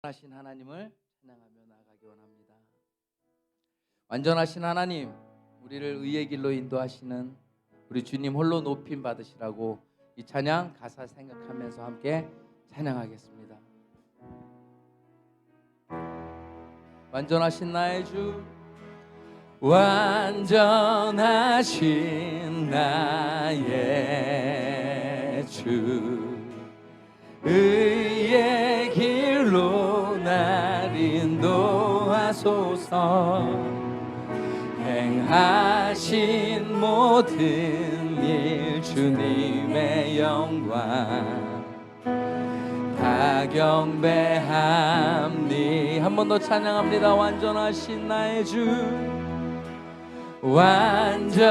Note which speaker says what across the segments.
Speaker 1: 하신 하나님을 찬양하며 나아가기 원합니다. 완전하신 하나님, 우리를 의의 길로 인도하시는 우리 주님 홀로 높임 받으시라고 이 찬양 가사 생각하면서 함께 찬양하겠습니다. 완전하신 나의 주, 완전하신 나의 주, 의의 길로 날 인도하소서. 행하신 모든 일 주님의 영광 다 경배함니. 한 번 더 찬양합니다. 완전하신 나의 주, 완전하신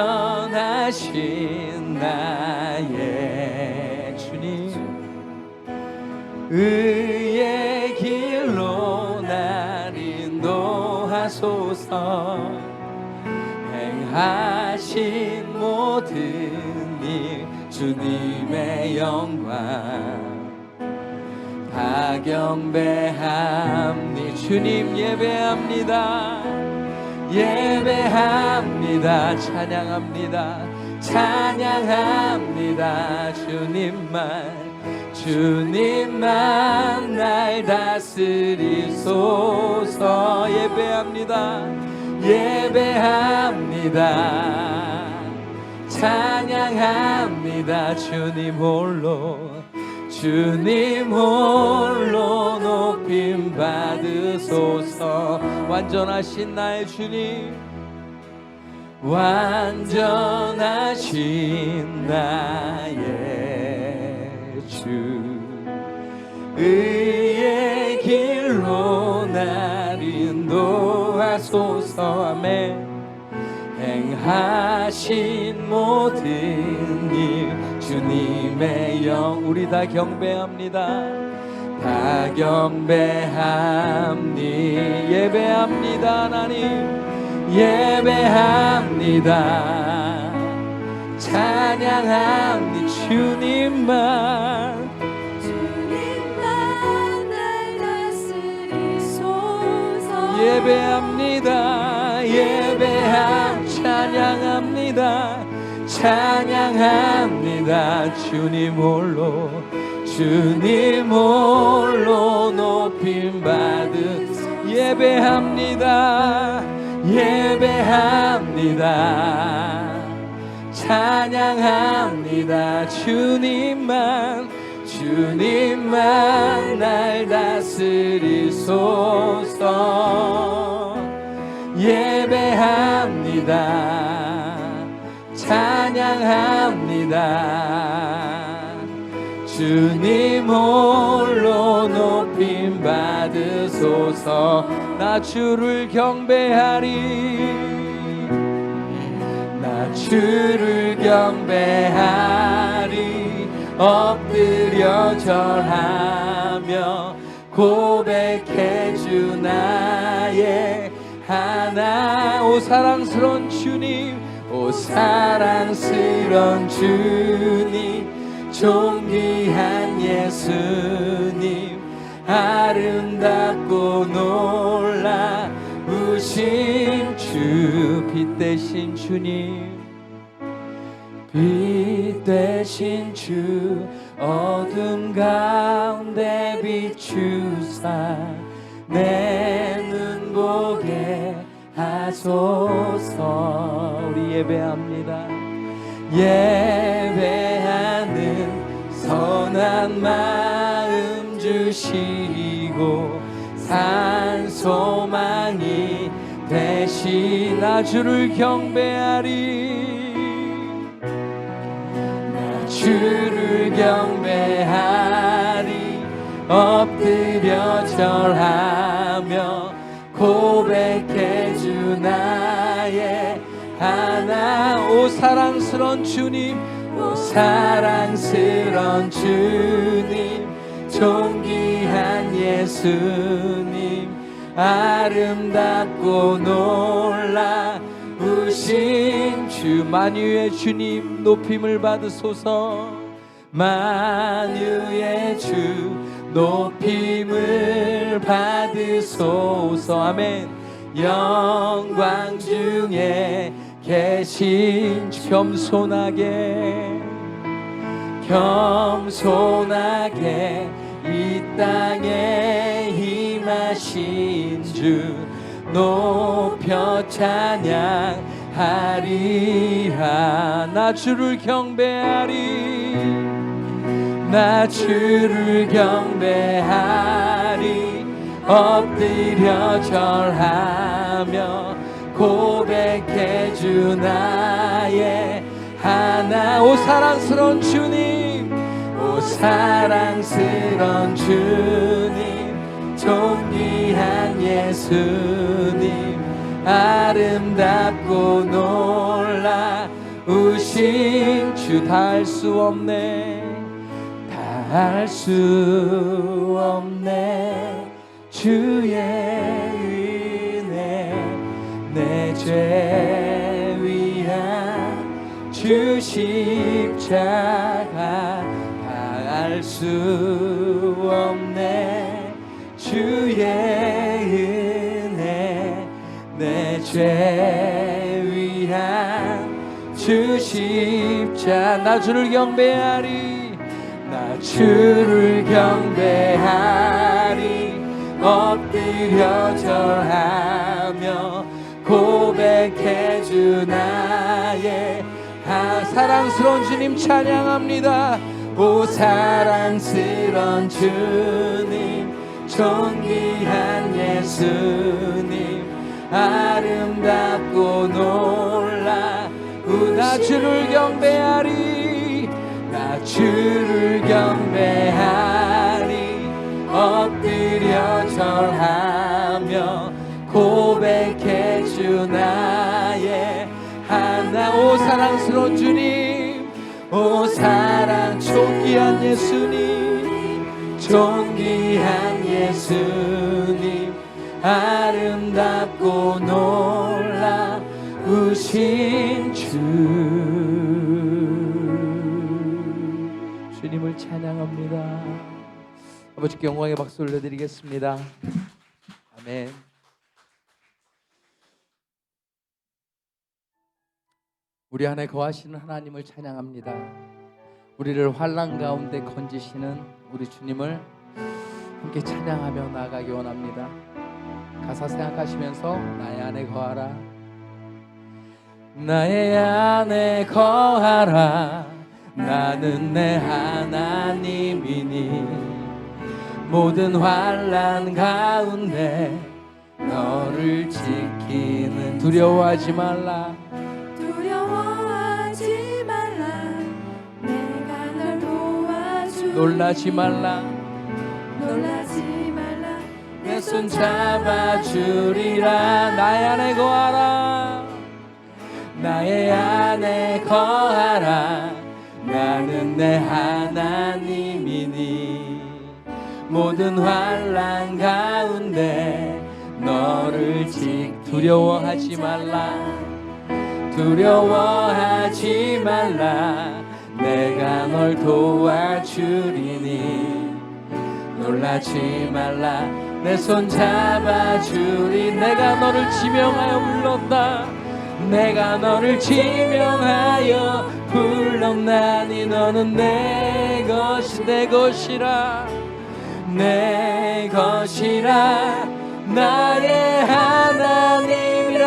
Speaker 1: 나의 주님, 의의 길로 날 인도하소서. 행하신 모든 일 주님의 영광 다 경배함니. 주님 예배합니다. 예배합니다. 찬양합니다. 찬양합니다. 주님만 날 다스리소서. 예배합니다. 예배합니다. 찬양합니다. 주님 홀로 높임 받으소서. 완전하신 나의 주님, 완전하신 나의 주, 의의 길로 날 인도하소서. 아멘. 행하신 모든 일 주님의 영, 우리 다 경배합니다. 다 경배함니. 예배합니다. 하나님 예배합니다. 찬양합니. 주님만
Speaker 2: 날 다스리소서.
Speaker 1: 예배합니다. 찬양합니다. 찬양합니다. 주님 홀로 높임 받으. 예배합니다. 예배합니다. 찬양합니다. 주님만 날 다스리소서. 예배합니다. 찬양합니다. 주님 홀로 높임 받으소서. 나 주를 경배하리. 나 주를 경배하리. 엎드려 절하며 고백해 주 나의 하나. 오 사랑스러운 주님, 오 사랑스러운 주님, 존귀한 예수님, 아름답고 놀라우신 주, 빛 되신 주님, 빛 되신 주, 어둠 가운데 비추사 내 눈 보게 하소서. 우리 예배합니다. 예배하는 선한 마음 주시고 산 소망이 되신 나 주를 경배하리. 나 주를 경배하리. 엎드려 절하며 고백해 주 나의 하나. 오 사랑스러운 주님, 오 사랑스러운 주님, 존귀한 예수님, 아름답고 놀라우신 주, 만유의 주님 높임을 받으소서. 만유의 주 높임을 영광을 받으소서. 아멘. 영광 중에 계신 겸손하게 이 땅에 임하신 주 높여 찬양하리라. 나 주를 경배하리, 나 주를 경배하리. 엎드려 절하며 고백해 주 나의 하나. 오 사랑스러운 주님, 오 사랑스러운 주님, 존귀한 예수님, 아름답고 놀라우신 주, 다할 수 없네, 다할 수 없네. 주의 은혜 내 죄 위한 주 십자가, 다할 수 없네. 주의 은혜 내 죄 위한 주 십자가. 나 주를 경배하리, 나 주를 경배하리. 엎드려 절하며 고백해 주 나의 사랑스러운 주님 찬양합니다. 오 사랑스러운 주님, 존귀한 예수님, 아름답고 놀라우. 나 주를 경배하리, 나 주를 경배하리. 엎드려 절하며 고백해 주 나의 하나. 오 사랑스러운 주님, 오 사랑 존귀한 예수님, 존귀한 예수님, 아름답고 놀라우신 주. 주님을 찬양합니다. 아버지께 영광의 박수 올려드리겠습니다. 아멘. 우리 안에 거하시는 하나님을 찬양합니다. 우리를 환난 가운데 건지시는 우리 주님을 함께 찬양하며 나아가기 원합니다. 가사 생각하시면서 나의 안에 거하라, 나의 안에 거하라. 나는 내 하나님이니 모든 환난 가운데 너를 지키는. 두려워하지 말라,
Speaker 2: 두려워하지 말라. 내가 널 도와주리.
Speaker 1: 놀라지 말라,
Speaker 2: 놀라지 말라.
Speaker 1: 내 손 잡아주리라. 나의 안에 거하라, 나의 안에 거하라. 나는 내 하나님이니 모든 환난 가운데 너를 두려워하지 말라, 두려워하지 말라. 내가 널 도와주리니 놀라지 말라. 내 손 잡아주리. 내가 너를 지명하여 불렀다, 내가 너를 지명하여 불렀나니 너는 내 것이라, 내 것이라. 나의 하나님이라면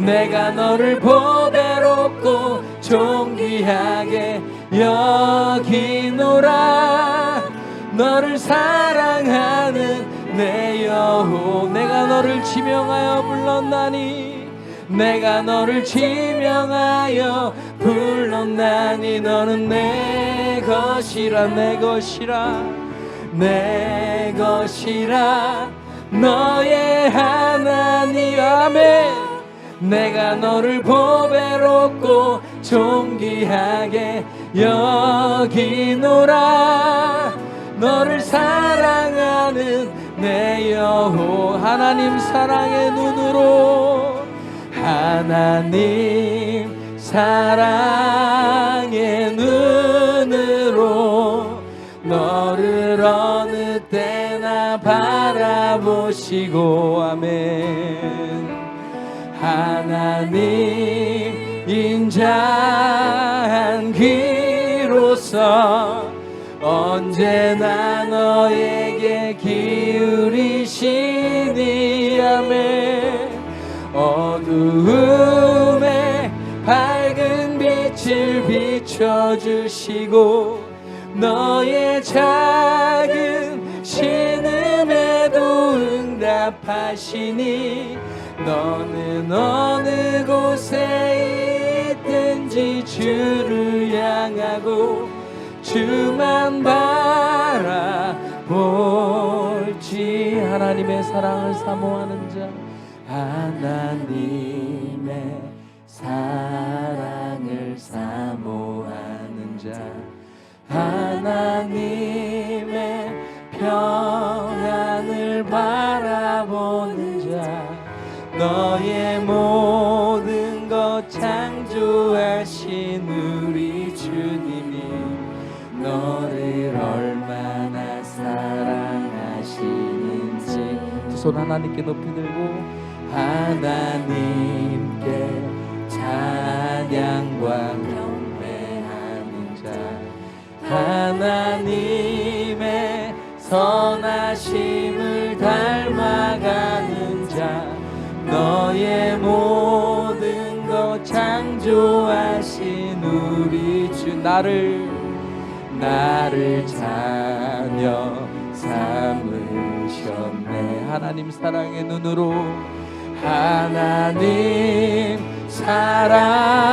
Speaker 1: 내가 너를 보배롭고 존귀하게 여기노라. 너를 사랑하는 내 여호, 내가 너를 지명하여 불렀나니, 내가 너를 지명하여 불렀나니 너는 내 것이라, 내 것이라, 내 것이라. 너의 하나님. 아멘. 내가 너를 보배롭고 존귀하게 여기노라. 너를 사랑하는 내 여호. 하나님 사랑의 눈으로, 하나님 사랑의 눈으로 너를 어느 때나 때나 바라보시고 아멘. 하나님 인자한 귀로서 언제나 너에게 기울이시니 아멘. 어두움에 밝은 빛을 비춰주시고 너의 작은 신음에도 응답하시니 너는 어느 곳에 있든지 주를 향하고 주만 바라볼지. 하나님의 사랑을 사모하는 자, 하나님의 사랑을 사모하는 자, 하나님의 평안을 바라보는 자, 너의 모든 것 창조하신 우리 주님이 너를 얼마나 사랑하시는지 두 손 하나님께 높이 들고 하나님께 찬양과 경배하는 자, 하나님의 선하심을 닮아가는 자, 너의 모든 것 창조하신 우리 주, 나를 자녀 삼으셨네. 하나님 사랑의 눈으로, 하나님 사랑의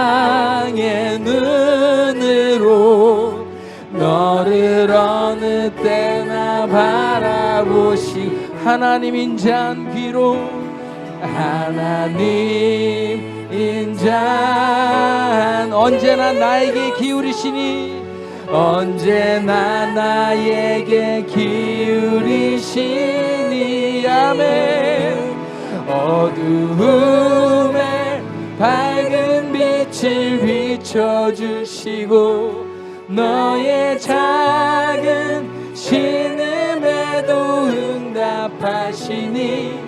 Speaker 1: 눈으로 너를 어느 때나 바라보시. 하나님 인자한 귀로, 하나님 인자한 언제나 나에게 기울이시니, 언제나 나에게 기울이시니 아멘. 어두움에 밝은 빛을 비춰주시고 너의 작은 신음에도 응답하시니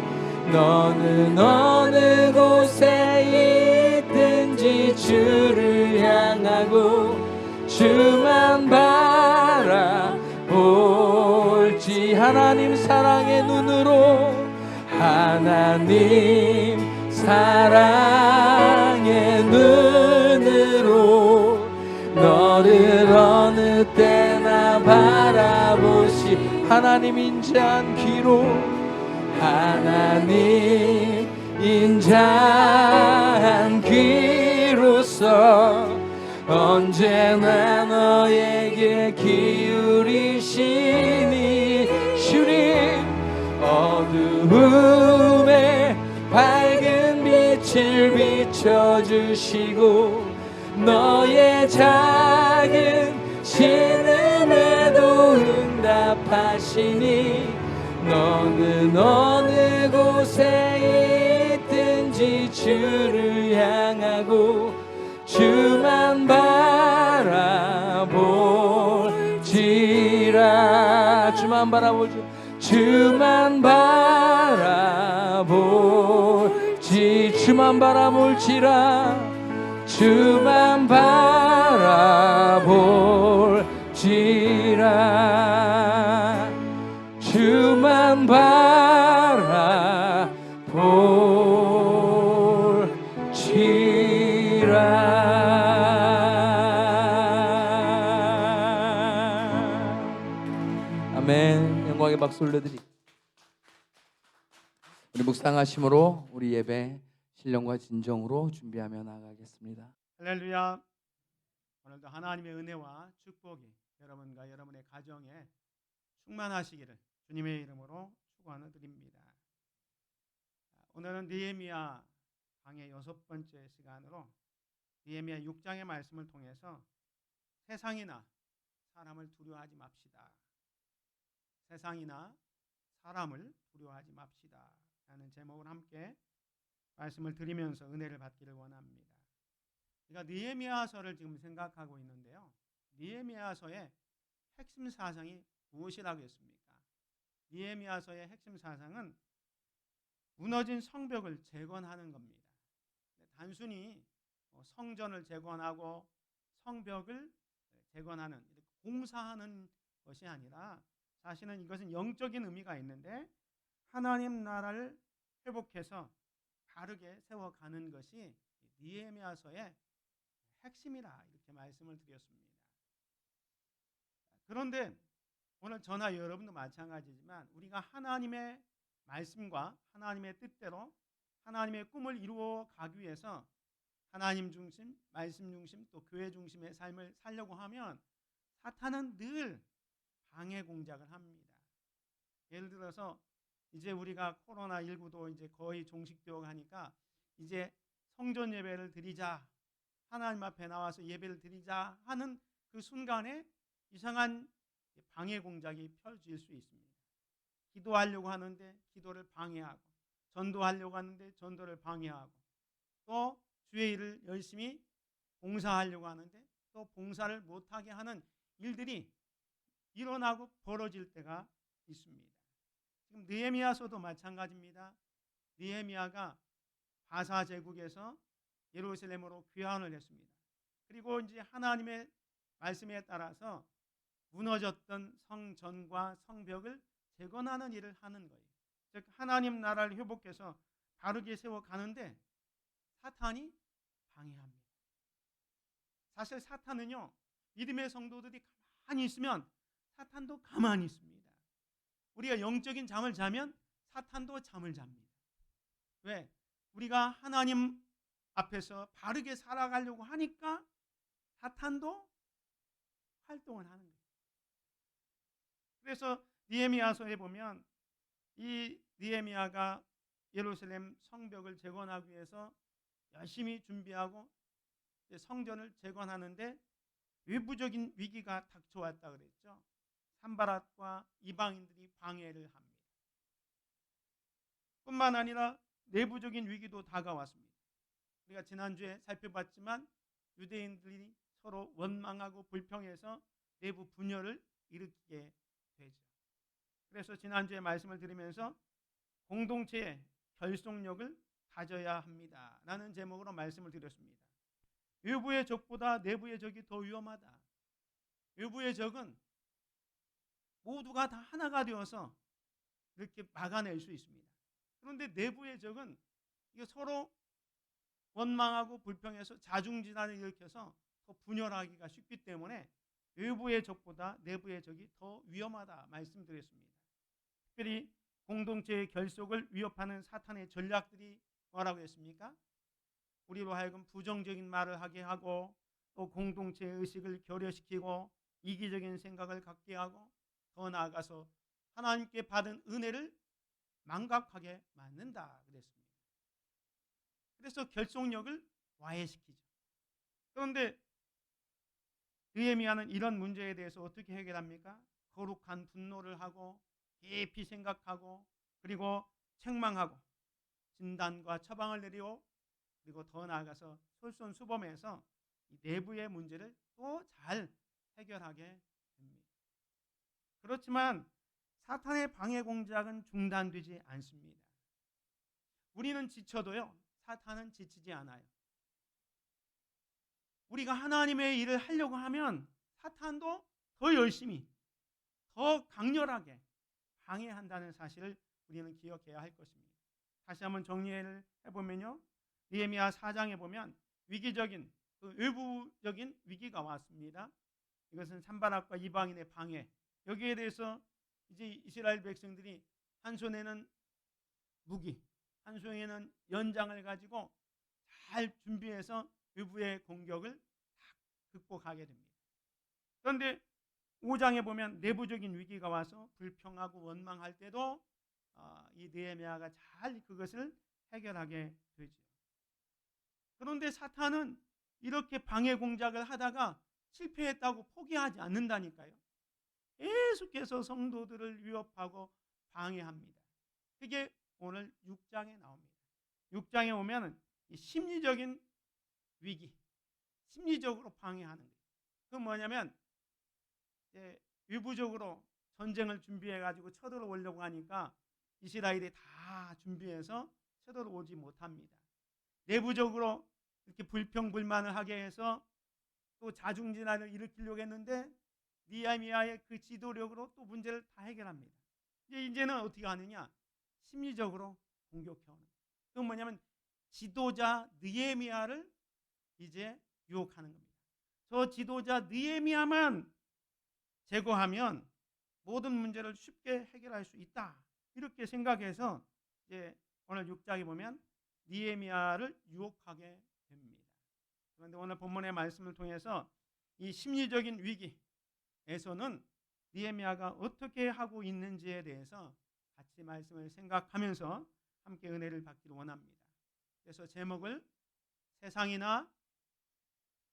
Speaker 1: 너는 어느 곳에 있든지 주를 향하고 주만 바라볼지. 하나님 사랑의 눈으로, 하나님 사랑의 눈으로 너를 어느 때나 바라보시. 하나님 인자한 귀로, 하나님 인자한 귀로서 언제나 너에게 기울이시니 주님. 어두움에 밝은 빛을 비춰주시고 너의 작은 신음에도 응답하시니 너는 어느 곳에 있든지 주를 향하고 주만 바라볼지라. 주만 바라볼지. 주만 바라볼지. 주만 바라볼지라. 주만 바라볼지라. 주만 바라볼지라. 아멘. 영광의 박수 올려드리고 우리 묵상하심으로 우리 예배 신령과 진정으로 준비하며 나가겠습니다.
Speaker 3: 할렐루야. 오늘도 하나님의 은혜와 축복이 여러분과 여러분의 가정에 충만하시기를 주님의 이름으로 축원드립니다. 오늘은 느헤미야 강의 6번째 시간으로 느헤미야 6장의 말씀을 통해서 세상이나 사람을 두려워하지 맙시다. 세상이나 사람을 두려워하지 맙시다 라는 제목을 함께 말씀을 드리면서 은혜를 받기를 원합니다. 우리가 느헤미야서를 지금 생각하고 있는데요, 느헤미야서의 핵심 사상이 무엇이라고 했습니까? 느헤미야서의 핵심 사상은 무너진 성벽을 재건하는 겁니다. 단순히 성전을 재건하고 성벽을 재건하는, 이렇게 공사하는 것이 아니라 사실은 이것은 영적인 의미가 있는데 하나님 나라를 회복해서 바르게 세워가는 것이 느헤미야서의 핵심이라 이렇게 말씀을 드렸습니다. 그런데 오늘 저나 여러분도 마찬가지지만 우리가 하나님의 말씀과 하나님의 뜻대로 하나님의 꿈을 이루어 가기 위해서 하나님 중심, 말씀 중심, 또 교회 중심의 삶을 살려고 하면 사탄은 늘 방해 공작을 합니다. 예를 들어서 이제 우리가 코로나19도 이제 거의 종식되어 가니까 이제 성전 예배를 드리자, 하나님 앞에 나와서 예배를 드리자 하는 그 순간에 이상한 방해 공작이 펼쳐질 수 있습니다. 기도하려고 하는데 기도를 방해하고, 전도하려고 하는데 전도를 방해하고, 또 주의 일을 열심히 봉사하려고 하는데 또 봉사를 못하게 하는 일들이 일어나고 벌어질 때가 있습니다. 지금 느헤미야서도 마찬가지입니다. 느헤미야가 바사 제국에서 예루살렘으로 귀환을 했습니다. 그리고 이제 하나님의 말씀에 따라서 무너졌던 성전과 성벽을 재건하는 일을 하는 거예요. 즉 하나님 나라를 회복해서 바르게 세워가는데 사탄이 방해합니다. 사실 사탄은요, 믿음의 성도들이 가만히 있으면 사탄도 가만히 있습니다. 우리가 영적인 잠을 자면 사탄도 잠을 잡니다. 왜? 우리가 하나님 앞에서 바르게 살아가려고 하니까 사탄도 활동을 하는 거예요. 그래서 느헤미야서에 보면 이 느헤미야가 예루살렘 성벽을 재건하기 위해서 열심히 준비하고 성전을 재건하는데 외부적인 위기가 닥쳐왔다 그랬죠. 산바랏과 이방인들이 방해를 합니다. 뿐만 아니라 내부적인 위기도 다가왔습니다. 우리가 지난주에 살펴봤지만 유대인들이 서로 원망하고 불평해서 내부 분열을 일으키게 되죠. 그래서 지난주에 말씀을 드리면서 공동체의 결속력을 가져야 합니다 라는 제목으로 말씀을 드렸습니다. 외부의 적보다 내부의 적이 더 위험하다. 외부의 적은 모두가 다 하나가 되어서 이렇게 막아낼 수 있습니다. 그런데 내부의 적은 이게 서로 원망하고 불평해서 자중질환을 일으켜서 더 분열하기가 쉽기 때문에 외부의 적보다 내부의 적이 더 위험하다 말씀드렸습니다. 특별히 공동체의 결속을 위협하는 사탄의 전략들이 뭐라고 했습니까? 우리로 하여금 부정적인 말을 하게 하고, 또 공동체의 의식을 결여시키고 이기적인 생각을 갖게 하고, 더 나아가서 하나님께 받은 은혜를 망각하게 만든다 그랬습니다. 그래서 결속력을 와해시키죠. 그런데 느헤미야는 이런 문제에 대해서 어떻게 해결합니까? 거룩한 분노를 하고 깊이 생각하고, 그리고 책망하고 진단과 처방을 내리고, 그리고 더 나아가서 솔선수범해서 이 내부의 문제를 또 잘 해결하게 됩니다. 그렇지만 사탄의 방해 공작은 중단되지 않습니다. 우리는 지쳐도요, 사탄은 지치지 않아요. 우리가 하나님의 일을 하려고 하면 사탄도 더 열심히, 더 강렬하게 방해한다는 사실을 우리는 기억해야 할 것입니다. 다시 한번 정리를 해보면요, 느헤미야 4장에 보면 위기적인, 외부적인 위기가 왔습니다. 이것은 산바랏과 이방인의 방해, 여기에 대해서 이제 이스라엘 백성들이 한 손에는 무기, 한 손에는 연장을 가지고 잘 준비해서 외부의 공격을 다 극복하게 됩니다. 그런데 5장에 보면 내부적인 위기가 와서 불평하고 원망할 때도 이 느헤미야가 잘 그것을 해결하게 되죠. 그런데 사탄은 이렇게 방해 공작을 하다가 실패했다고 포기하지 않는다니까요. 계속해서 성도들을 위협하고 방해합니다. 그게 오늘 6장에 나옵니다. 6장에 오면 이 심리적인 위기, 심리적으로 방해하는 거예요. 그건 뭐냐면 외부적으로 전쟁을 준비해 가지고 쳐들어오려고 하니까 이스라엘이 다 준비해서 쳐들어오지 못합니다. 내부적으로 이렇게 불평불만을 하게 해서 또 자중진화를 일으키려고 했는데 느헤미야의 그 지도력으로 또 문제를 다 해결합니다. 이제는 어떻게 하느냐? 심리적으로 공격해오는. 그건 뭐냐면 지도자 느헤미야를 이제 유혹하는 겁니다. 저 지도자 느헤미야만 제거하면 모든 문제를 쉽게 해결할 수 있다. 이렇게 생각해서 이제 오늘 6장에 보면 느헤미야를 유혹하게 됩니다. 그런데 오늘 본문의 말씀을 통해서 이 심리적인 위기에서는 느헤미야가 어떻게 하고 있는지에 대해서 같이 말씀을 생각하면서 함께 은혜를 받기를 원합니다. 그래서 제목을 세상이나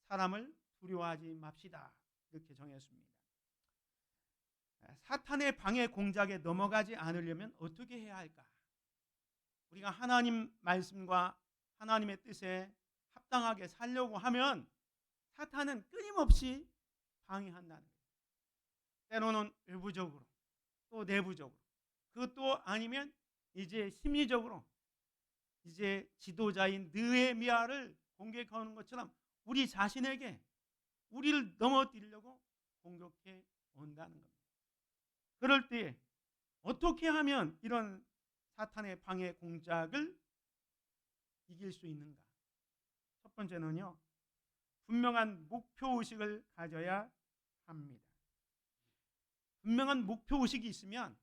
Speaker 3: 사람을 두려워하지 맙시다 이렇게 정했습니다. 사탄의 방해 공작에 넘어가지 않으려면 어떻게 해야 할까? 우리가 하나님 말씀과 하나님의 뜻에 합당하게 살려고 하면 사탄은 끊임없이 방해한다는 거예요. 때로는 외부적으로 또 내부적으로, 그것도 아니면 이제 심리적으로 이제 지도자인 느헤미야를 공격하는 것처럼 우리 자신에게 우리를 넘어뜨리려고 공격해 온다는 겁니다. 그럴 때 어떻게 하면 이런 사탄의 방해 공작을 이길 수 있는가? 첫 번째는요, 분명한 목표의식을 가져야 합니다. 분명한 목표의식이 있으면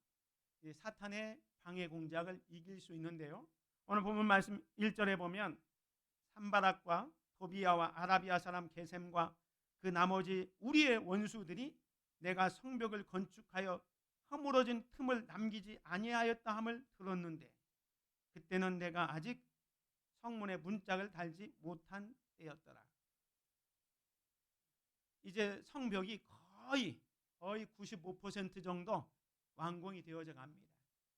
Speaker 3: 사탄의 방해 공작을 이길 수 있는데요. 오늘 본문 말씀 1절에 보면 산바락과 도비야와 아라비아 사람 게셈과 그 나머지 우리의 원수들이 내가 성벽을 건축하여 허물어진 틈을 남기지 아니하였다 함을 들었는데 그때는 내가 아직 성문에 문짝을 달지 못한 때였더라. 이제 성벽이 거의 95% 정도 완공이 되어져 갑니다.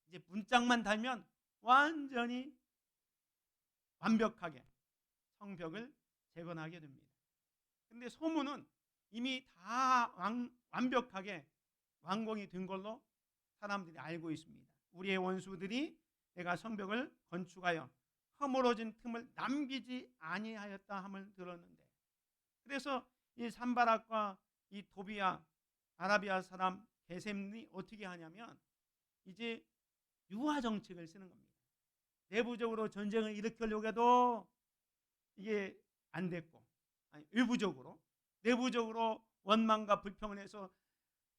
Speaker 3: 이제 문짝만 달면 완전히 완벽하게 성벽을 재건하게 됩니다. 근데 소문은 이미 다 완벽하게 완공이 된 걸로 사람들이 알고 있습니다. 우리의 원수들이 내가 성벽을 건축하여 허물어진 틈을 남기지 아니하였다 함을 들었는데, 그래서 이 산바락과 이 도비야 아라비아 사람 게셈이 어떻게 하냐면 이제 유화 정책을 쓰는 겁니다. 내부적으로 전쟁을 일으키려고 해도 이게 안 됐고, 아니, 외부적으로 내부적으로 원망과 불평을 해서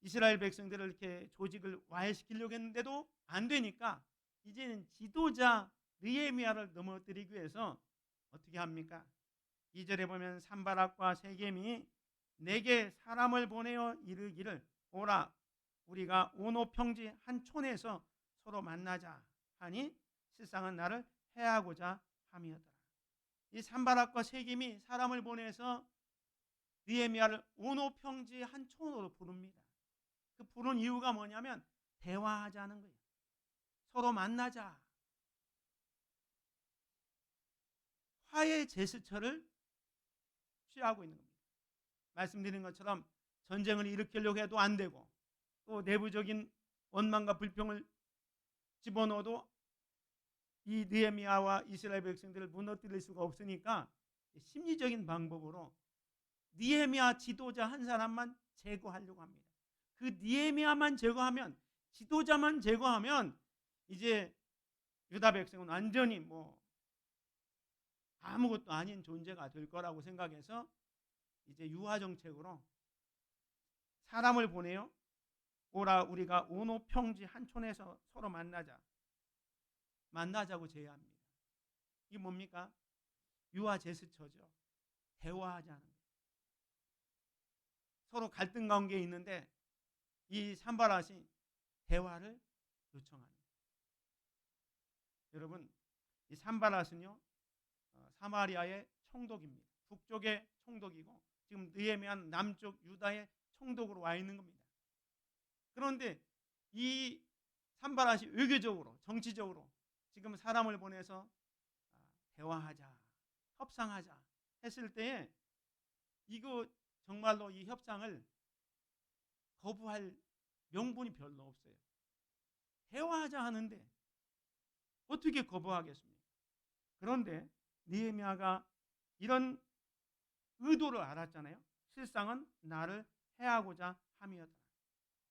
Speaker 3: 이스라엘 백성들을 이렇게 조직을 와해시키려고 했는데도 안 되니까 이제는 지도자 느헤미야를 넘어뜨리기 위해서 어떻게 합니까? 2절에 보면 산바락과 세겜이 내게 사람을 보내어 이르기를 오라 우리가 오노 평지 한 촌에서 서로 만나자 하니 실상은 나를 해하고자 함이었더라. 이 산바락과 세겜이 사람을 보내서 느헤미야를 오노 평지 한 촌으로 부릅니다. 그 부른 이유가 뭐냐면 대화하자는 거예요. 서로 만나자. 화해 제스처를 취하고 있는 겁니다. 말씀드린 것처럼 전쟁을 일으키려고 해도 안 되고 또 내부적인 원망과 불평을 집어넣어도 이 느헤미야와 이스라엘 백성들을 무너뜨릴 수가 없으니까 심리적인 방법으로 느헤미야 지도자 한 사람만 제거하려고 합니다. 그 느헤미야만 제거하면, 지도자만 제거하면 이제 유다 백성은 완전히 아무것도 아닌 존재가 될 거라고 생각해서 이제 유화 정책으로 사람을 보내요. 오라 우리가 오노 평지 한 촌에서 서로 만나자고 제의합니다. 이게 뭡니까? 유화 제스처죠. 대화하자는 거예요. 서로 갈등 관계에 있는데 이 산바랏이 대화를 요청하는 거예요. 여러분, 이 산바랏은요 사마리아의 총독입니다. 북쪽의 총독이고 지금 느헤미야는 남쪽 유다의 총독으로 와 있는 겁니다. 그런데 이 산바랏이 외교적으로 정치적으로 지금 사람을 보내서 대화하자, 협상하자 했을 때에 이거 정말로 이 협상을 거부할 명분이 별로 없어요. 대화하자 하는데 어떻게 거부하겠습니까? 그런데 느헤미야가 이런 의도를 알았잖아요. 실상은 나를 해하고자 함이었다.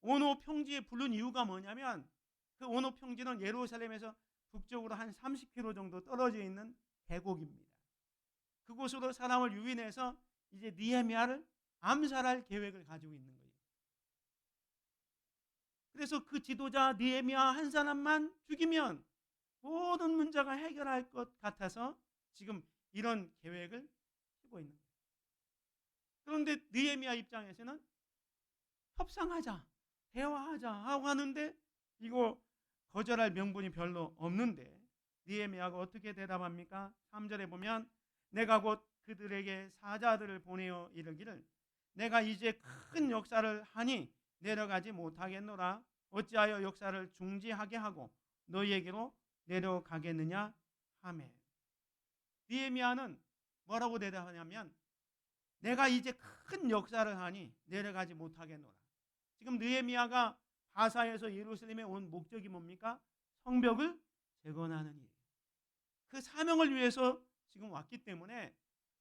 Speaker 3: 오노 평지에 부른 이유가 뭐냐면 그 오노 평지는 예루살렘에서 북쪽으로 한 30km 정도 떨어져 있는 계곡입니다. 그곳으로 사람을 유인해서 이제 느헤미야를 암살할 계획을 가지고 있는 거예요. 그래서 그 지도자 느헤미야 한 사람만 죽이면 모든 문제가 해결할 것 같아서 지금 이런 계획을 피고 있는 거예요. 그런데 느헤미야 입장에서는 협상하자, 대화하자 하고 하는데 이거 거절할 명분이 별로 없는데 느헤미야가 어떻게 대답합니까? 3절에 보면 내가 곧 그들에게 사자들을 보내어 이르기를 내가 이제 큰 역사를 하니 내려가지 못하겠노라. 어찌하여 역사를 중지하게 하고 너희에게로 내려가겠느냐 하매. 느헤미야는 뭐라고 대답하냐면 내가 이제 큰 역사를 하니 내려가지 못하겠노라. 지금 느헤미야가 바사에서 예루살렘에 온 목적이 뭡니까? 성벽을 재건하는 일. 그 사명을 위해서 지금 왔기 때문에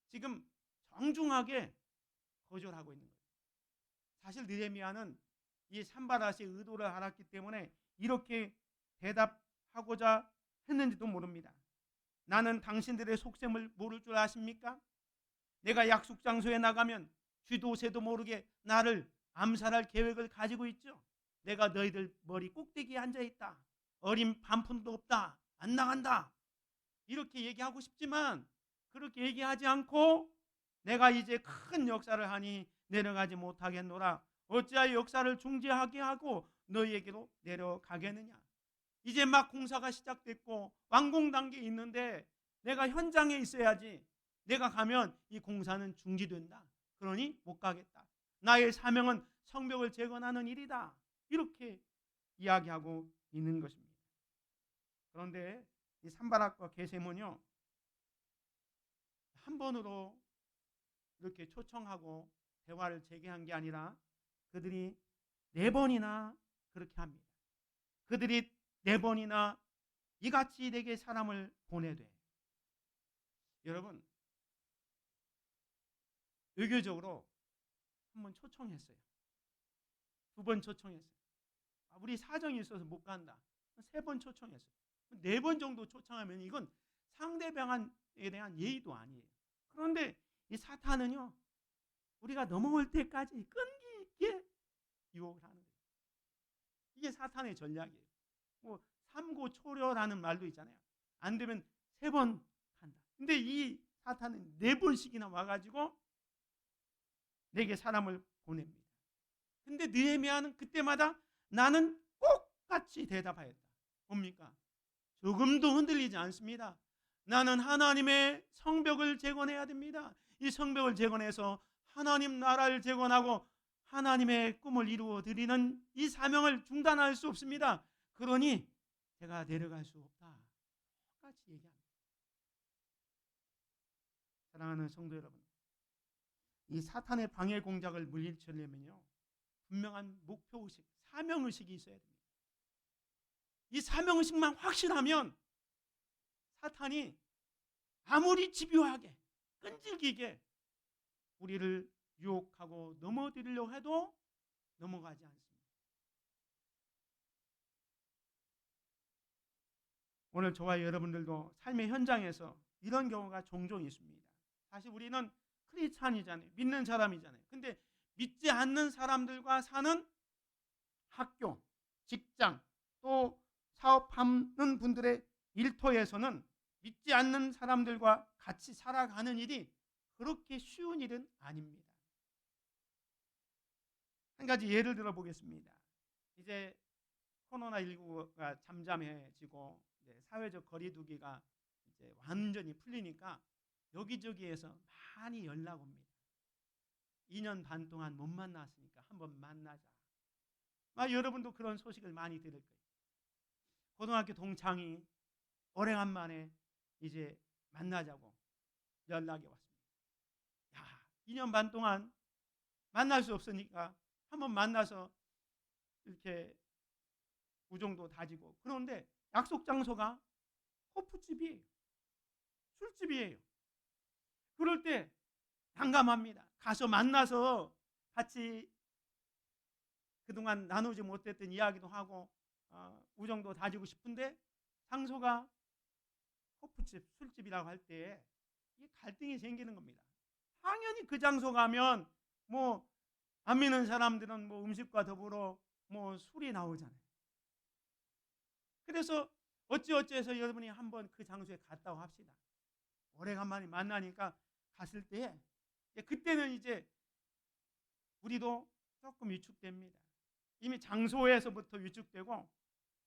Speaker 3: 지금 정중하게 거절하고 있는 거예요. 사실 느헤미야는 이 산바라스의 의도를 알았기 때문에 이렇게 대답하고자 했는지도 모릅니다. 나는 당신들의 속셈을 모를 줄 아십니까? 내가 약속 장소에 나가면 쥐도 새도 모르게 나를 암살할 계획을 가지고 있죠. 내가 너희들 머리 꼭대기에 앉아있다. 어린 반푼도 없다. 안 나간다. 이렇게 얘기하고 싶지만 그렇게 얘기하지 않고 내가 이제 큰 역사를 하니 내려가지 못하겠노라. 어찌하여 역사를 중지하게 하고 너희에게로 내려가겠느냐. 이제 막 공사가 시작됐고 완공 단계에 있는데 내가 현장에 있어야지. 내가 가면 이 공사는 중지된다. 그러니 못 가겠다. 나의 사명은 성벽을 재건하는 일이다. 이렇게 이야기하고 있는 것입니다. 그런데 이 산바락과 게셈은요, 한 번으로 이렇게 초청하고 대화를 재개한 게 아니라 그들이 4번이나 그렇게 합니다. 그들이 4번이나 이같이 내게 사람을 보내되. 여러분, 외교적으로 한 번 초청했어요. 2번 초청했어요. 우리 사정이 있어서 못 간다. 3번 초청했어요. 4번 정도 초청하면 이건 상대방에 대한 예의도 아니에요. 그런데 이 사탄은요, 우리가 넘어올 때까지 끈기 있게 유혹을 하는 거예요. 이게 사탄의 전략이에요. 뭐 삼고초려라는 말도 있잖아요. 안 되면 3번 간다. 근데 이 사탄은 4번씩이나 와가지고 내게 사람을 보냅니다. 근데 느헤미야는 그때마다 나는 똑같이 대답하였다. 뭡니까? 조금도 흔들리지 않습니다. 나는 하나님의 성벽을 재건해야 됩니다. 이 성벽을 재건해서 하나님 나라를 재건하고 하나님의 꿈을 이루어 드리는 이 사명을 중단할 수 없습니다. 그러니 제가 내려갈 수 없다. 똑같이 얘기합니다. 사랑하는 성도 여러분, 이 사탄의 방해 공작을 물리치려면요, 분명한 목표의식, 사명의식이 있어야 됩니다. 이 사명의식만 확실하면 사탄이 아무리 집요하게 끈질기게 우리를 유혹하고 넘어뜨리려고 해도 넘어가지 않습니다. 오늘 저와 여러분들도 삶의 현장에서 이런 경우가 종종 있습니다. 사실 우리는 크리스찬이잖아요. 믿는 사람이잖아요. 근데 믿지 않는 사람들과 사는 학교, 직장, 또 사업하는 분들의 일터에서는 믿지 않는 사람들과 같이 살아가는 일이 그렇게 쉬운 일은 아닙니다. 한 가지 예를 들어 보겠습니다. 이제 코로나19가 잠잠해지고 사회적 거리두기가 이제 완전히 풀리니까 여기저기에서 많이 연락 옵니다. 2년 반 동안 못 만났으니까 한번 만나자. 여러분도 그런 소식을 많이 들을 거예요. 고등학교 동창이 오래간만에 이제 만나자고 연락이 왔습니다. 2년 반 동안 만날 수 없으니까 한번 만나서 이렇게 우정도 다지고. 그런데 약속 장소가 호프집이에요. 술집이에요. 그럴 때 난감합니다. 가서 만나서 같이 그동안 나누지 못했던 이야기도 하고 우정도 다지고 싶은데 장소가 호프집, 술집이라고 할 때 이 갈등이 생기는 겁니다. 당연히 그 장소 가면 뭐 안 믿는 사람들은 뭐 음식과 더불어 뭐 술이 나오잖아요. 그래서 어찌어찌해서 여러분이 한번 그 장소에 갔다고 합시다. 오래간만에 만나니까 갔을 때 그때는 이제 우리도 조금 위축됩니다. 이미 장소에서부터 위축되고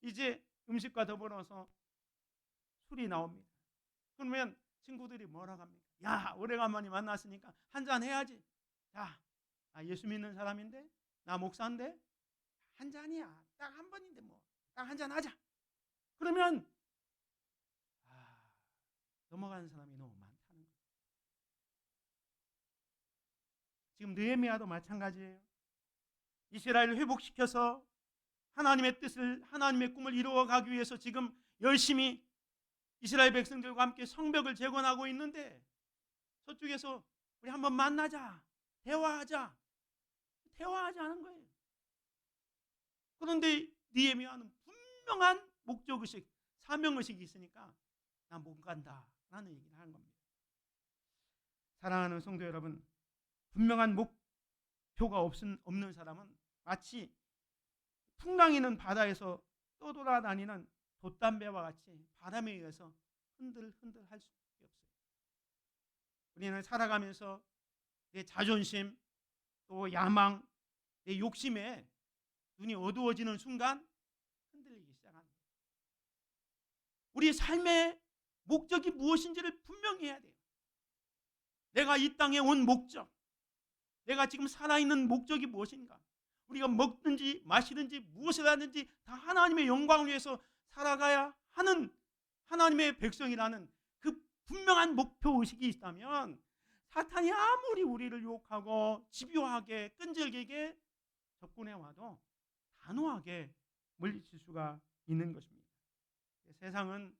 Speaker 3: 이제 음식과 더불어서 술이 나옵니다. 그러면 친구들이 뭐라고 합니까? 야, 오래간만에 만났으니까 한잔 해야지. 야, 나 예수 믿는 사람인데, 나 목사인데 한 잔이야. 딱 한 번인데 뭐 딱 한잔 하자. 그러면 넘어가는 사람이 너무 많다는 거예요. 지금 느헤미야도 마찬가지예요. 이스라엘을 회복시켜서 하나님의 뜻을, 하나님의 꿈을 이루어가기 위해서 지금 열심히 이스라엘 백성들과 함께 성벽을 재건하고 있는데 저쪽에서 우리 한번 만나자, 대화하자는 거예요. 그런데 느헤미야는 분명한 목적의식, 사명의식이 있으니까 나 못 간다라는 얘기를 하는 겁니다. 사랑하는 성도 여러분, 분명한 목표가 없는 사람은 마치 풍랑이는 바다에서 떠돌아다니는 돛담배와 같이 바람에 의해서 흔들흔들 할 수밖에 없어요. 우리는 살아가면서 내 자존심, 또 야망, 내 욕심에 눈이 어두워지는 순간 흔들리기 시작합니다. 우리 삶의 목적이 무엇인지를 분명히 해야 돼요. 내가 이 땅에 온 목적, 내가 지금 살아있는 목적이 무엇인가? 우리가 먹든지 마시든지 무엇을 하든지 다 하나님의 영광을 위해서 살아가야 하는 하나님의 백성이라는 그 분명한 목표의식이 있다면 사탄이 아무리 우리를 유혹하고 집요하게 끈질기게 접근해와도 단호하게 물리칠 수가 있는 것입니다. 세상은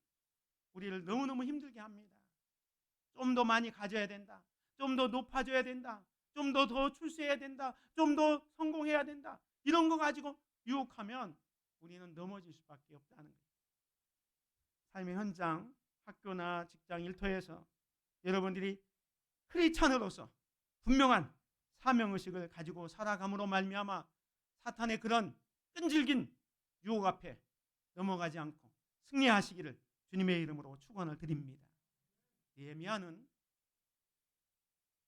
Speaker 3: 우리를 너무너무 힘들게 합니다. 좀 더 많이 가져야 된다. 좀 더 높아져야 된다. 좀 더 출세해야 된다. 좀 더 성공해야 된다. 이런 거 가지고 유혹하면 우리는 넘어질 수밖에 없다는 거예요. 삶의 현장, 학교나 직장, 일터에서 여러분들이 크리스찬으로서 분명한 사명의식을 가지고 살아감으로 말미암아 사탄의 그런 끈질긴 유혹 앞에 넘어가지 않고 승리하시기를 주님의 이름으로 축원을 드립니다. 느헤미야는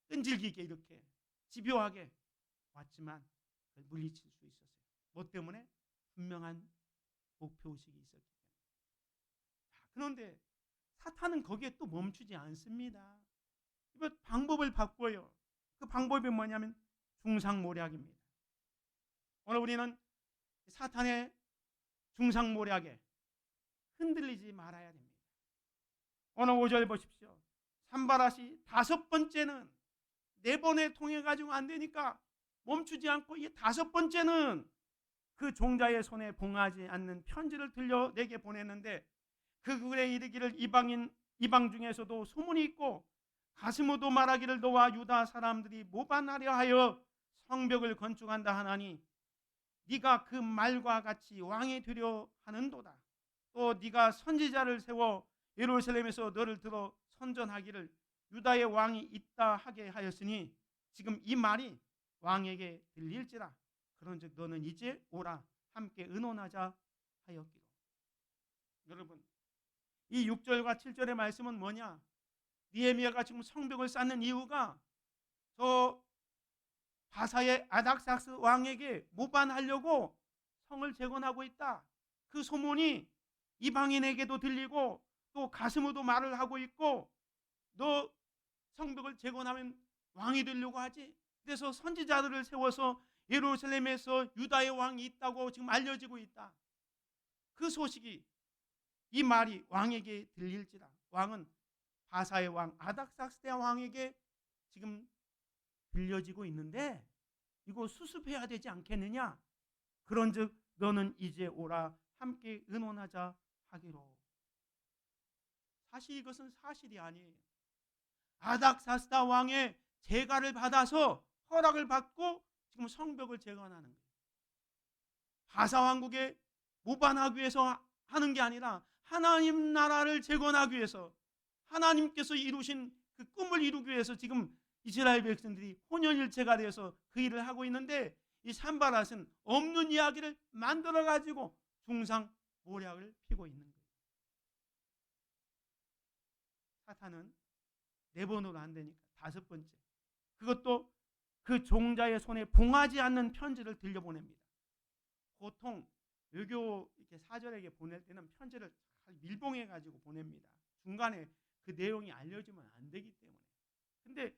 Speaker 3: 끈질기게 이렇게 집요하게 왔지만 그걸 물리칠 수 있었어요. 뭐 때문에? 분명한 목표의식이 있었기 때문에. 그런데 사탄은 거기에 또 멈추지 않습니다. 이번 방법을 바꿔요. 그 방법이 뭐냐면 중상모략입니다. 오늘 우리는 사탄의 중상모략에 흔들리지 말아야 됩니다. 오늘 5절 보십시오. 산바랏이 5번째는 4번에 통해 가지고 안 되니까 멈추지 않고 이 5번째는 그 종자의 손에 봉하지 않는 편지를 들려 내게 보냈는데 그 글에 이르기를 이방 중에서도 소문이 있고 가스모도 말하기를 너와 유다 사람들이 모반하려 하여 성벽을 건축한다 하나니 네가 그 말과 같이 왕이 되려 하는도다. 또 네가 선지자를 세워 예루살렘에서 너를 들어 선전하기를 유다의 왕이 있다 하게 하였으니 지금 이 말이 왕에게 들릴지라. 그런즉 너는 이제 오라 함께 의논하자 하였기로. 여러분, 이 6절과 7절의 말씀은 뭐냐? 느헤미야가 지금 성벽을 쌓는 이유가 저 바사의 아닥삭스 왕에게 모반하려고 성을 재건하고 있다. 그 소문이 이방인에게도 들리고 또 가스모도 말을 하고 있고 너 성벽을 재건하면 왕이 되려고 하지. 그래서 선지자들을 세워서 예루살렘에서 유다의 왕이 있다고 지금 알려지고 있다. 그 소식이 이 말이 왕에게 들릴지라. 왕은 바사의 왕 아닥삭스 왕에게 지금 들려지고 있는데 이거 수습해야 되지 않겠느냐? 그런즉 너는 이제 오라 함께 의논하자 하기로. 사실 이것은 사실이 아니에요. 아닥사스다 왕의 제가를 받아서 허락을 받고 지금 성벽을 재건하는 거예요. 바사 왕국에 모반하기 위해서 하는 게 아니라 하나님 나라를 재건하기 위해서, 하나님께서 이루신 그 꿈을 이루기 위해서 지금 이스라엘 백성들이 혼연일체가 되어서 그 일을 하고 있는데, 이 산바랏은 없는 이야기를 만들어 가지고 중상모략을 피고 있는 거예요. 사탄은 네 번으로 안 되니까 다섯 번째, 그것도 그 종자의 손에 봉하지 않는 편지를 들려보냅니다. 보통 외교 이렇게 사절에게 보낼 때는 편지를 잘 밀봉해 가지고 보냅니다. 중간에 그 내용이 알려지면 안 되기 때문에. 근데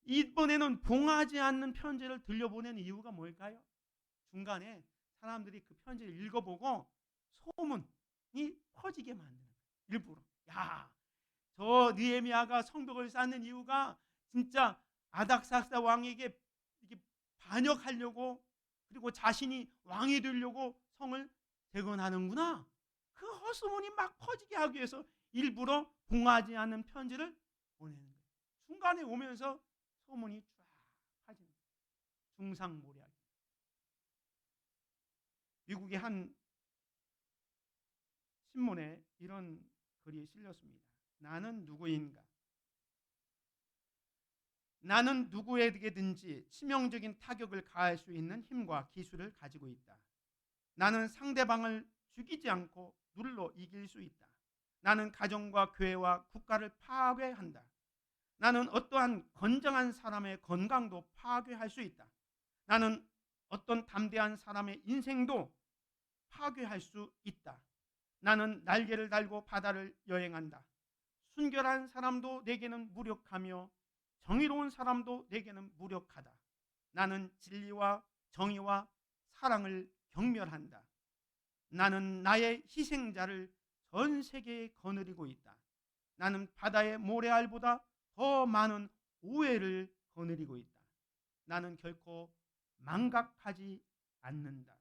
Speaker 3: 이번에는 봉하지 않는 편지를 들려보낸 이유가 뭘까요? 중간에 사람들이 그 편지를 읽어보고 소문이 퍼지게 만드는 거예요. 일부러. 야, 저 느헤미야가 성벽을 쌓는 이유가 진짜 아닥사스다 왕에게 이렇게 반역하려고, 그리고 자신이 왕이 되려고 성을 재건하는구나. 그 헛소문이 막 퍼지게 하기 위해서 일부러 봉하지 않는 편지를 보내는 거예요. 중간에 오면서 소문이 쫙 퍼지는 거예요. 중상모략. 미국의 한 신문에 이런 글이 실렸습니다. 나는 누구인가? 나는 누구에게든지 치명적인 타격을 가할 수 있는 힘과 기술을 가지고 있다. 나는 상대방을 죽이지 않고 눌러 이길 수 있다. 나는 가정과 교회와 국가를 파괴한다. 나는 어떠한 건장한 사람의 건강도 파괴할 수 있다. 나는 어떤 담대한 사람의 인생도 파괴할 수 있다. 나는 날개를 달고 바다를 여행한다. 순결한 사람도 내게는 무력하며 정의로운 사람도 내게는 무력하다. 나는 진리와 정의와 사랑을 경멸한다. 나는 나의 희생자를 전 세계에 거느리고 있다. 나는 바다의 모래알보다 더 많은 오해를 거느리고 있다. 나는 결코 망각하지 않는다.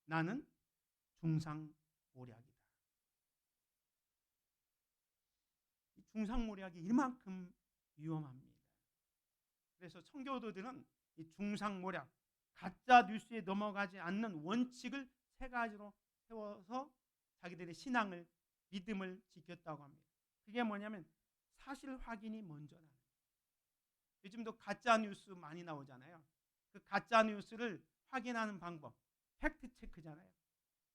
Speaker 3: 나는 중상모략이다. 중상모략이 이만큼 위험합니다. 그래서 청교도들은 이 중상모략, 가짜 뉴스에 넘어가지 않는 원칙을 세 가지로 세워서 자기들의 신앙을, 믿음을 지켰다고 합니다. 그게 뭐냐면 사실 확인이 먼저라는 거예요. 요즘도 가짜 뉴스 많이 나오잖아요. 그 가짜 뉴스를 확인하는 방법, 팩트 체크잖아요.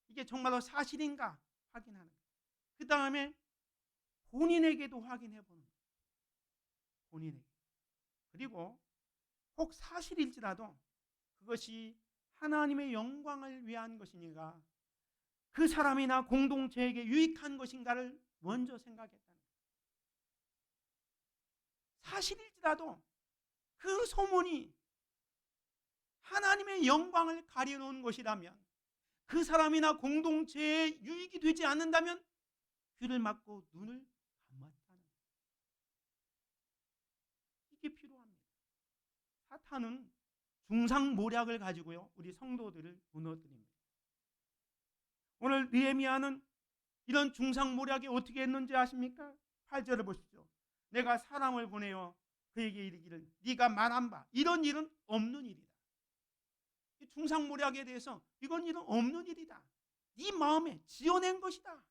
Speaker 3: 이게 정말로 사실인가 확인하는 거예요. 그 다음에 본인에게도 확인해 보는 거예요. 본인에게. 그리고 혹 사실일지라도 그것이 하나님의 영광을 위한 것이니까, 그 사람이나 공동체에게 유익한 것인가를 먼저 생각했다는 거예요. 사실일지라도 그 소문이 하나님의 영광을 가려놓은 것이라면, 그 사람이나 공동체에 유익이 되지 않는다면 귀를 막고 눈을 감았다는 거예요. 이게 필요합니다. 사탄은 중상모략을 가지고요, 우리 성도들을 무너뜨립니다. 오늘 느헤미야는 이런 중상모략이 어떻게 했는지 아십니까? 8절을 보십시오. 내가 사람을 보내어 그에게 이르기를 네가 말한 바 이런 일은 없는 일이다. 이 중상모략에 대해서 이건 일은 없는 일이다. 네 마음에 지어낸 것이다.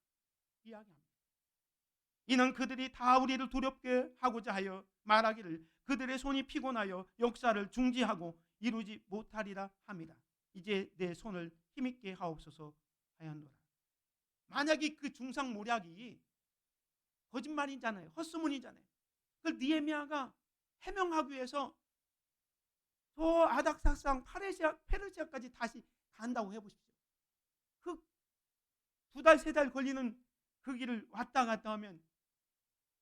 Speaker 3: 이야기합니다. 이는 그들이 다 우리를 두렵게 하고자 하여 말하기를 그들의 손이 피곤하여 역사를 중지하고 이루지 못하리라 합니다. 이제 내 손을 힘있게 하옵소서 하였노라. 만약에 그 중상모략이 거짓말이잖아요. 헛소문이잖아요. 그걸 느헤미야가 해명하기 위해서 저 아닥사스랑 페르시아까지 다시 간다고 해보십시오. 그 2달, 3달 걸리는 그 길을 왔다 갔다 하면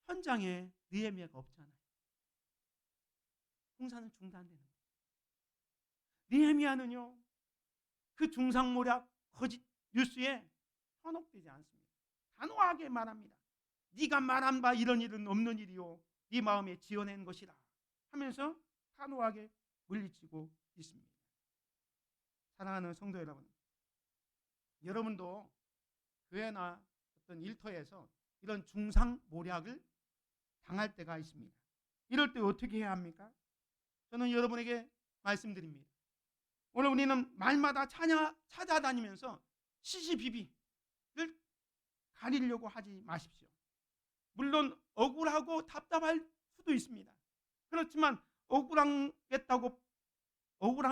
Speaker 3: 현장에 느헤미야가 없잖아요. 공사는 중단되는 거예요. 느헤미야는요, 그 중상모략 거짓 뉴스에 현혹되지 않습니다. 단호하게 말합니다. 네가 말한 바 이런 일은 없는 일이요 네 마음에 지어낸 것이라 하면서 단호하게 물리치고 있습니다. 사랑하는 성도 여러분, 여러분도 교회나 어떤 일터에서 이런 중상모략을 당할 때가 있습니다. 이럴 때 어떻게 해야 합니까? 저는 여러분에게 말씀드립니다. 오늘 우리는 말마다 찾아다니면서 시시비비를 가리려고 하지 마십시오. 물론 억울하고 답답할 수도 있습니다. 그렇지만 억울한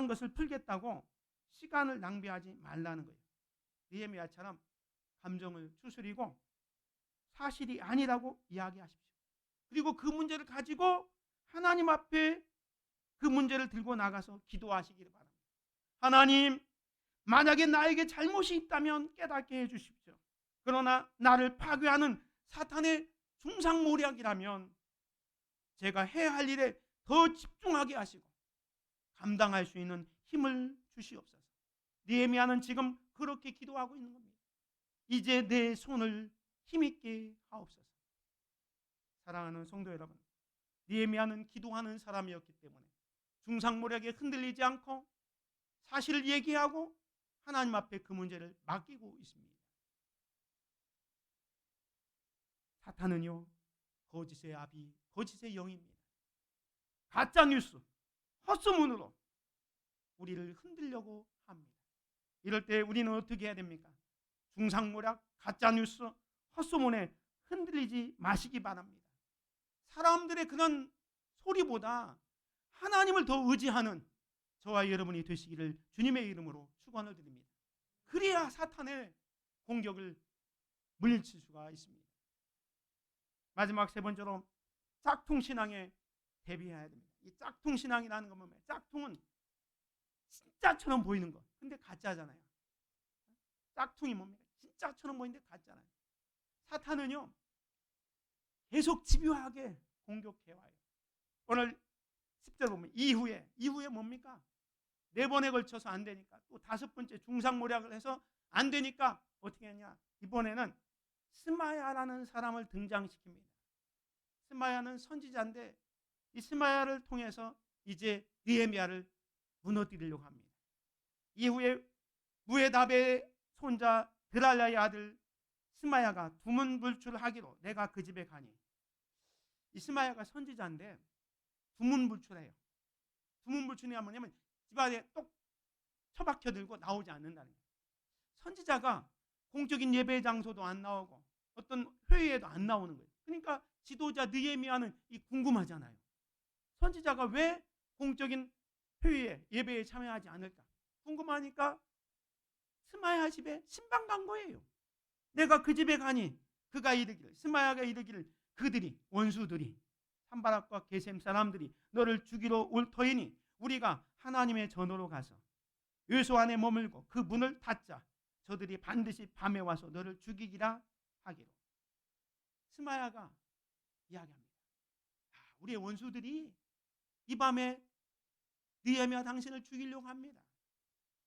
Speaker 3: 것을 풀겠다고 시간을 낭비하지 말라는 거예요. 느헤미야처럼 감정을 추스리고 사실이 아니라고 이야기하십시오. 그리고 그 문제를 가지고 하나님 앞에 그 문제를 들고 나가서 기도하시기를 바랍니다. 하나님, 만약에 나에게 잘못이 있다면 깨닫게 해주십시오. 그러나 나를 파괴하는 사탄의 중상모략이라면 제가 해야 할 일에 더 집중하게 하시고 감당할 수 있는 힘을 주시옵소서. 느헤미야는 지금 그렇게 기도하고 있는 겁니다. 이제 내 손을 힘있게 하옵소서. 사랑하는 성도 여러분, 느헤미야는 기도하는 사람이었기 때문에 중상모략에 흔들리지 않고 사실을 얘기하고 하나님 앞에 그 문제를 맡기고 있습니다. 사탄은요, 거짓의 아비, 거짓의 영입니다. 가짜뉴스, 헛소문으로 우리를 흔들려고 합니다. 이럴 때 우리는 어떻게 해야 됩니까? 중상모략, 가짜뉴스, 헛소문에 흔들리지 마시기 바랍니다. 사람들의 그런 소리보다 하나님을 더 의지하는 저와 여러분이 되시기를 주님의 이름으로 축원을 드립니다. 그래야 사탄의 공격을 물리칠 수가 있습니다. 마지막 세 번째로 짝퉁신앙에 대비해야 됩니다. 이 짝퉁신앙이라는 건 뭐예요? 짝퉁은 진짜처럼 보이는 거. 근데 가짜잖아요. 짝퉁이 뭡니까? 진짜처럼 보이는데 가짜잖아요. 사탄은요, 계속 집요하게 공격해와요. 오늘 10절 보면 이후에 뭡니까? 4번에 걸쳐서 안 되니까 또 5번째 중상모략을 해서 안 되니까 어떻게 했냐? 이번에는 스마야라는 사람을 등장시킵니다. 스마야는 선지자인데 이 스마야를 통해서 이제 느헤미야를 무너뜨리려고 합니다. 이후에 무에답의 손자 드랄랴의 아들 스마야가 두문불출하기로 내가 그 집에 가니. 이 스마야가 선지자인데 두문불출해요. 두문불출이 뭐냐면 집안에 똑 처박혀 들고 나오지 않는다는 거예요. 선지자가 공적인 예배 장소도 안 나오고 어떤 회의에도 안 나오는 거예요. 그러니까 지도자 느헤미야는 궁금하잖아요. 선지자가 왜 공적인 회의에 예배에 참여하지 않을까? 궁금하니까 스마야 집에 신방 간 거예요. 내가 그 집에 가니 그가 이르기를, 스마야가 이르기를, 그들이, 원수들이, 산바락과 게셈 사람들이 너를 죽이러 올 터이니 우리가 하나님의 전으로 가서 요소 안에 머물고 그 문을 닫자. 저들이 반드시 밤에 와서 너를 죽이기라 하기로. 스마야가 이야기합니다. 우리의 원수들이 이 밤에 느헤미야 당신을 죽이려고 합니다.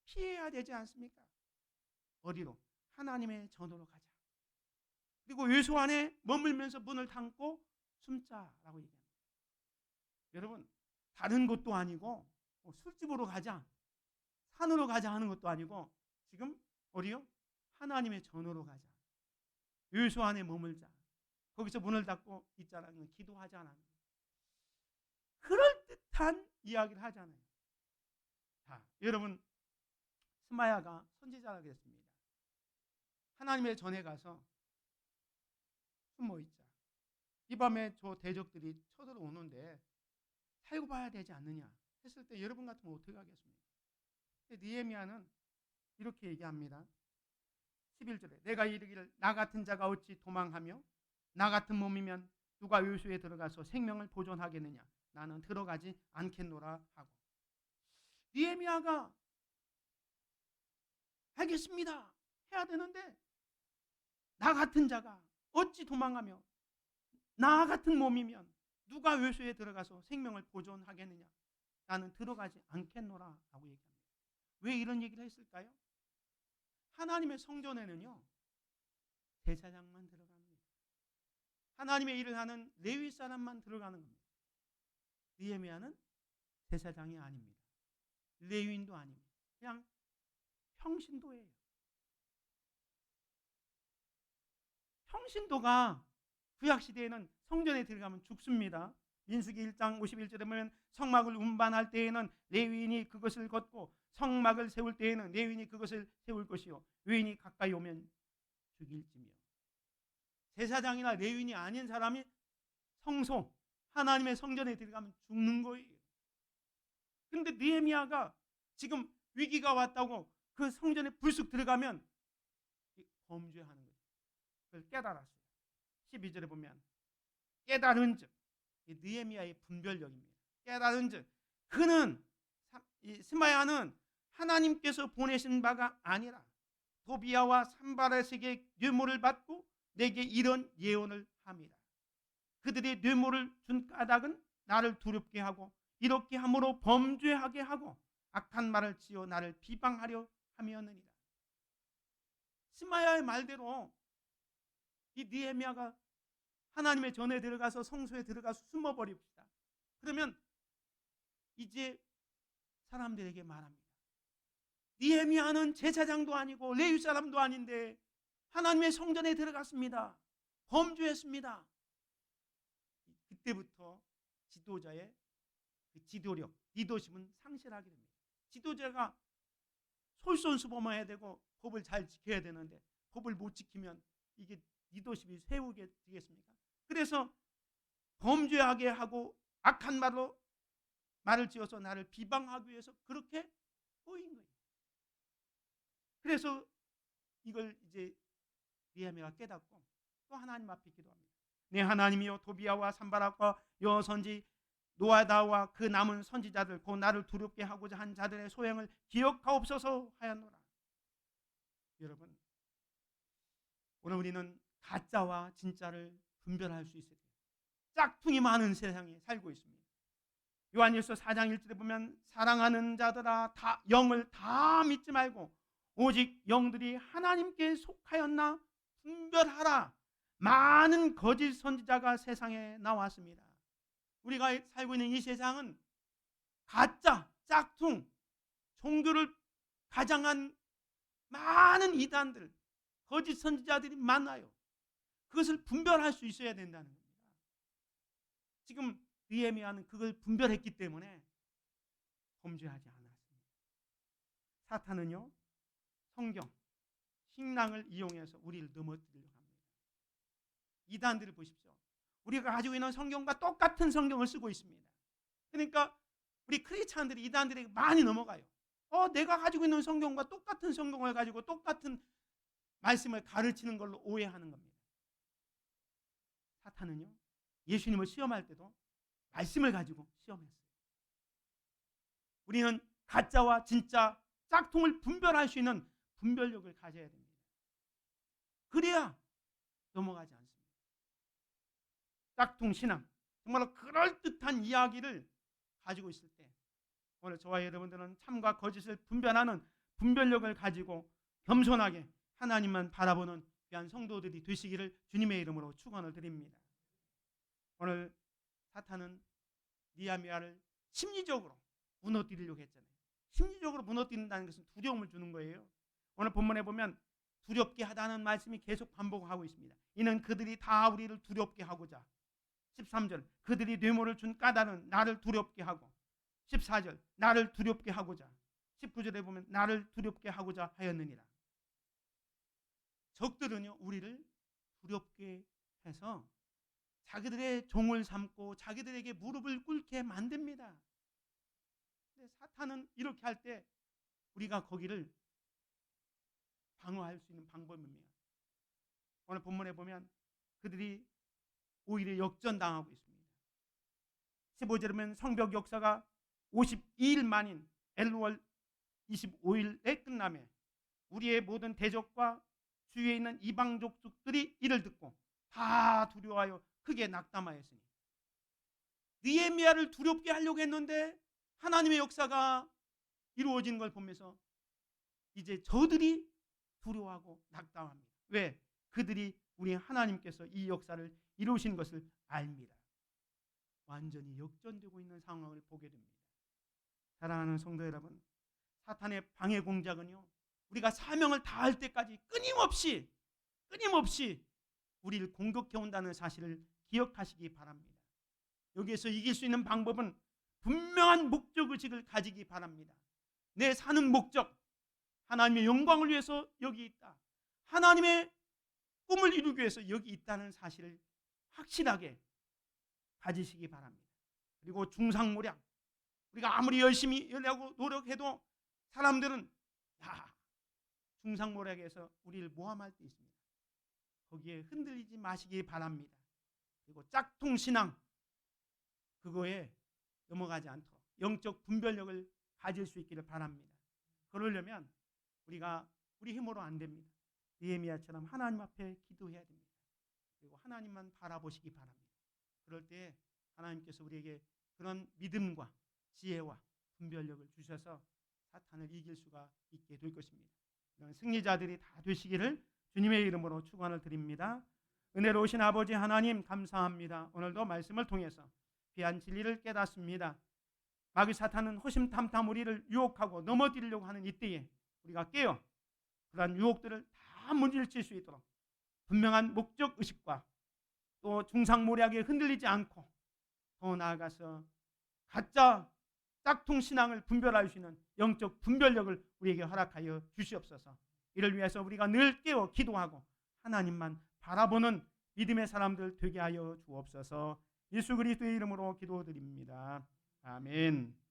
Speaker 3: 피해야 되지 않습니까? 어디로? 하나님의 전으로 가자. 그리고 요소 안에 머물면서 문을 닫고 숨자라고 얘기합니다. 여러분, 다른 곳도 아니고 술집으로 가자, 산으로 가자 하는 것도 아니고 지금 어디요? 하나님의 전으로 가자. 요소 안에 머물자. 거기서 문을 닫고 있자라는 기도하자는 그럴듯한 이야기를 하잖아요. 자, 여러분, 스마야가 선지자라 그랬습니다. 하나님의 전에 가서 숨어 있자. 이 밤에 저 대적들이 쳐들어오는데 살고 봐야 되지 않느냐 했을 때 여러분 같으면 어떻게 하겠습니까? 느헤미야는 이렇게 얘기합니다. 11절에 내가 이르기를 나 같은 자가 어찌 도망하며 나 같은 몸이면 누가 요소에 들어가서 생명을 보존하겠느냐. 나는 들어가지 않겠노라 하고. 느헤미야가 알겠습니다 해야 되는데 나 같은 자가 어찌 도망하며 나 같은 몸이면 누가 요소에 들어가서 생명을 보존하겠느냐. 나는 들어가지 않겠노라 라고 얘기합니다. 왜 이런 얘기를 했을까요? 하나님의 성전에는요 제사장만 들어갑니다. 하나님의 일을 하는 레위 사람만 들어가는 겁니다. 느헤미야는 제사장이 아닙니다. 레위인도 아닙니다. 그냥 평신도예요. 평신도가 구약 시대에는 성전에 들어가면 죽습니다. 민수기 1장 51절에 보면 성막을 운반할 때에는 레위인이 그것을 걷고 성막을 세울 때에는 레위인이 그것을 세울 것이요 외인이 가까이 오면 죽일지며. 제사장이나 레위인이 아닌 사람이 성소 하나님의 성전에 들어가면 죽는 거예요. 근데 느헤미야가 지금 위기가 왔다고 그 성전에 불쑥 들어가면 범죄하는 거예요. 그걸 깨달았어요. 12절에 보면 깨달은 즉, 느헤미야의 분별력입니다. 깨달은 즉 그는 스마야는 하나님께서 보내신 바가 아니라 도비야와 산발렛에게 뇌물을 받고 내게 이런 예언을 합니다. 그들의 뇌물을 준 까닭은 나를 두렵게 하고 이렇게 함으로 범죄하게 하고 악한 말을 지어 나를 비방하려 함이었느니라. 스마야의 말대로 이 느헤미야가 하나님의 전에 들어가서 성소에 들어가서 숨어버립시다. 그러면 이제 사람들에게 말합니다. 느헤미야는 제사장도 아니고 레위 사람도 아닌데 하나님의 성전에 들어갔습니다. 범죄했습니다. 그때부터 지도자의 그 지도력, 리더십은 상실하게 됩니다. 지도자가 솔선수범해야 되고 법을 잘 지켜야 되는데 법을 못 지키면 이게 리더십이 세우게 되겠습니까? 그래서 범죄하게 하고 악한 말을 지어서 나를 비방하기 위해서 그렇게 보인 거예요. 그래서 이걸 이제 느헤미야가 깨닫고 또 하나님 앞에 기도합니다. 내 하나님이여 도비야와 산발락과 여선지 노아다와 그 남은 선지자들 곧 나를 두렵게 하고자 한 자들의 소행을 기억하옵소서 하였노라. 여러분, 오늘 우리는 가짜와 진짜를 분별할 수 있어야 돼요. 짝퉁이 많은 세상에 살고 있습니다. 요한일서 4장 1절에 보면 사랑하는 자들아 다 영을 다 믿지 말고 오직 영들이 하나님께 속하였나 분별하라. 많은 거짓 선지자가 세상에 나왔습니다. 우리가 살고 있는 이 세상은 가짜, 짝퉁, 종교를 가장한 많은 이단들, 거짓 선지자들이 많아요. 그것을 분별할 수 있어야 된다는 겁니다. 지금 느헤미야는 그걸 분별했기 때문에 범죄하지 않았습니다. 사탄은요, 성경, 신앙을 이용해서 우리를 넘어뜨리려고 합니다. 이단들을 보십시오. 우리가 가지고 있는 성경과 똑같은 성경을 쓰고 있습니다. 그러니까 우리 크리스찬들이 이단들에게 많이 넘어가요. 내가 가지고 있는 성경과 똑같은 성경을 가지고 똑같은 말씀을 가르치는 걸로 오해하는 겁니다. 사탄은요, 예수님을 시험할 때도 말씀을 가지고 시험했어요. 우리는 가짜와 진짜, 짝퉁을 분별할 수 있는 분별력을 가져야 됩니다. 그래야 넘어가지 않습니다. 짝퉁 신앙, 정말로 그럴듯한 이야기를 가지고 있을 때 오늘 저와 여러분들은 참과 거짓을 분별하는 분별력을 가지고 겸손하게 하나님만 바라보는 귀한 성도들이 되시기를 주님의 이름으로 축원을 드립니다. 오늘 사탄은 느헤미야를 심리적으로 무너뜨리려고 했잖아요. 심리적으로 무너뜨린다는 것은 두려움을 주는 거예요. 오늘 본문에 보면 두렵게 하다는 말씀이 계속 반복하고 있습니다. 이는 그들이 다 우리를 두렵게 하고자. 13절 그들이 뇌물을 준 까닭은 나를 두렵게 하고, 14절 나를 두렵게 하고자, 19절에 보면 나를 두렵게 하고자 하였느니라. 적들은요, 우리를 두렵게 해서 자기들의 종을 삼고 자기들에게 무릎을 꿇게 만듭니다. 근데 사탄은 이렇게 할 때 우리가 거기를 방어할 수 있는 방법입니다. 오늘 본문에 보면 그들이 오히려 역전당하고 있습니다. 15절에 보면 성벽 역사가 52일 만인 엘루월 25일에 끝나며 우리의 모든 대적과 주위에 있는 이방 족속들이 이를 듣고 다 두려워하여 크게 낙담하였으니, 느헤미야를 두렵게 하려고 했는데 하나님의 역사가 이루어지는 걸 보면서 이제 저들이 두려워하고 낙담합니다. 왜? 그들이 우리 하나님께서 이 역사를 이루신 것을 압니다. 완전히 역전되고 있는 상황을 보게 됩니다. 사랑하는 성도 여러분, 사탄의 방해 공작은요, 우리가 사명을 다할 때까지 끊임없이 우리를 공격해 온다는 사실을 기억하시기 바랍니다. 여기에서 이길 수 있는 방법은 분명한 목적의식을 가지기 바랍니다. 내 사는 목적, 하나님의 영광을 위해서 여기 있다. 하나님의 꿈을 이루기 위해서 여기 있다는 사실을 확실하게 가지시기 바랍니다. 그리고 중상모략, 우리가 아무리 열심히 하고 노력해도 사람들은 중상모략에서 우리를 모함할 때 있습니다. 거기에 흔들리지 마시기 바랍니다. 그리고 짝퉁신앙, 그거에 넘어가지 않도록 영적 분별력을 가질 수 있기를 바랍니다. 그러려면 우리가 우리 힘으로 안 됩니다. 느헤미야처럼 하나님 앞에 기도해야 됩니다. 그리고 하나님만 바라보시기 바랍니다. 그럴 때 하나님께서 우리에게 그런 믿음과 지혜와 분별력을 주셔서 사탄을 이길 수가 있게 될 것입니다. 이런 승리자들이 다 되시기를 주님의 이름으로 축원을 드립니다. 은혜로우신 아버지 하나님 감사합니다. 오늘도 말씀을 통해서 귀한 진리를 깨닫습니다. 마귀 사탄은 호심탐탐 우리를 유혹하고 넘어뜨리려고 하는 이때에 우리가 깨어 그러한 유혹들을 다 물리칠 수 있도록 분명한 목적 의식과 또 중상모략에 흔들리지 않고 더 나아가서 가짜 짝퉁 신앙을 분별할 수 있는 영적 분별력을 우리에게 허락하여 주시옵소서. 이를 위해서 우리가 늘 깨어 기도하고 하나님만 바라보는 믿음의 사람들 되게 하여 주옵소서. 예수 그리스도의 이름으로 기도드립니다. 아멘.